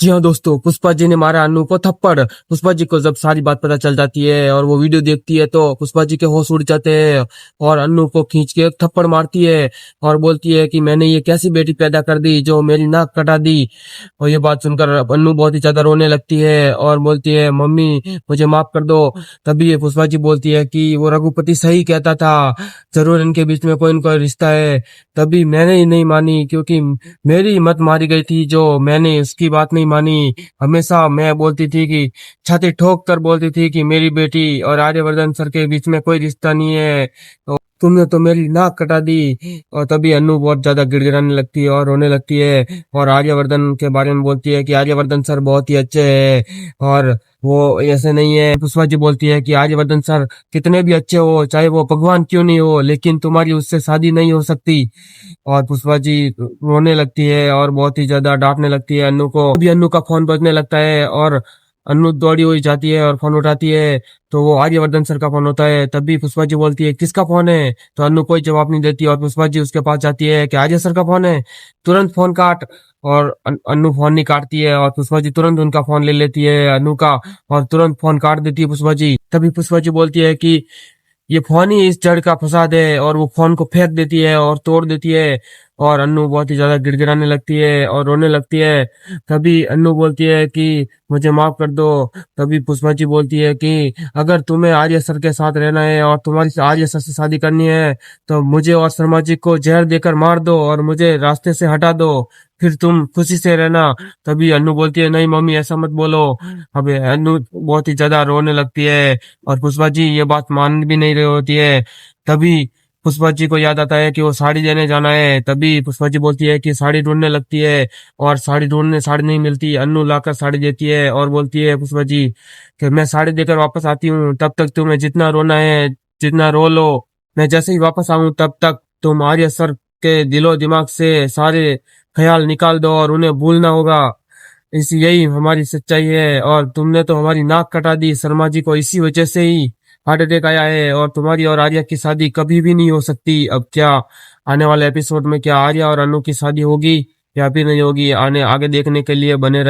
जी हाँ दोस्तों, पुष्पा जी ने मारा अन्नू को थप्पड़। पुष्पा जी को जब सारी बात पता चल जाती है और वो वीडियो देखती है तो पुष्पा जी के होश उड़ जाते हैं और अन्नू को खींच के एक थप्पड़ मारती है और बोलती है कि मैंने ये कैसी बेटी पैदा कर दी जो मेरी नाक कटा दी। और ये बात सुनकर अन्नू बहुत ही ज्यादा रोने लगती है और बोलती है मम्मी मुझे माफ कर दो। तभी ये पुष्पा जी बोलती है कि वो रघुपति सही कहता था, जरूर इनके बीच में कोई न कोई रिश्ता है। तभी मैंने ही नहीं मानी क्योंकि मेरी हिम्मत मारी गई थी जो मैंने उसकी बात नहीं मानी। हमेशा मैं बोलती थी कि छाती ठोक कर बोलती थी कि मेरी बेटी और आर्यवर्धन सर के बीच में कोई रिश्ता नहीं है, तो तुमने तो मेरी नाक कटा दी। और तभी अन्नू बहुत ज्यादा गिड़गिड़ाने लगती है और रोने लगती है और आर्यवर्धन के बारे में बोलती है कि आर्यवर्धन सर बहुत ही अच्छे हैं और वो ऐसे नहीं है। पुष्पा जी बोलती है कि आर्यवर्धन सर कितने भी अच्छे हो, चाहे वो भगवान क्यों नहीं हो, लेकिन तुम्हारी उससे शादी नहीं हो सकती। और पुष्पा जी रोने लगती है और बहुत ही ज्यादा डांटने लगती है अन्नू को। अभी अन्नू का फोन बजने लगता है और अन्नू दौड़ी हुई जाती है और फोन उठाती है तो वो आर्यवर्धन सर का फोन होता है। तभी पुष्पा जी बोलती है किसका फोन है, तो अन्नू कोई जवाब नहीं देती और पुष्पा जी उसके पास जाती है कि आर्य सर का फोन है, तुरंत फोन काट। और अन्नू फोन नहीं काटती है और पुष्पा जी तुरंत उनका फोन ले लेती है अन्नू का और तुरंत फोन काट देती है पुष्पा जी। तभी पुष्पा जी बोलती है कि ये फोन ही इस जड़ का फसाद है और वो फोन को फेंक देती है और तोड़ देती है। और अन्नू बहुत ही ज्यादा गिड़गिड़ाने लगती है और रोने लगती है। तभी अन्नू बोलती है कि मुझे माफ कर दो। तभी पुष्पा जी बोलती है कि अगर तुम्हें आर्य सर के साथ रहना है और तुम्हारी आर्य सर से शादी करनी है तो मुझे और शर्मा जी को जहर देकर मार दो और मुझे रास्ते से हटा दो, फिर तुम खुशी से रहना। तभी अन्नू बोलती है नहीं मम्मी ऐसा मत बोलो। अब अन्नू बहुत ही ज्यादा रोने लगती है और पुष्पा जी ये बात मान भी नहीं रही होती है। तभी पुष्पा जी को याद आता है कि वो साड़ी लेने जाना है। तभी पुष्पा जी बोलती है कि साड़ी ढूंढने लगती है और साड़ी ढूंढने साड़ी नहीं मिलती। अन्नू लाकर साड़ी देती है और बोलती है पुष्पा जी कि मैं साड़ी देकर वापस आती हूँ, तब तक तुम्हें जितना रोना है जितना रो लो। मैं जैसे ही वापस आऊं तब तक तुम आर्य सर के दिलो दिमाग से सारे ख्याल निकाल दो और उन्हें भूलना होगा। इस यही हमारी सच्चाई है और तुमने तो हमारी नाक कटा दी शर्मा जी को, इसी वजह से ही हार्ट अटैक आया है और तुम्हारी और आर्या की शादी कभी भी नहीं हो सकती। अब क्या आने वाले एपिसोड में क्या आर्या और अनु की शादी होगी या फिर नहीं होगी, आने आगे देखने के लिए बने रहे।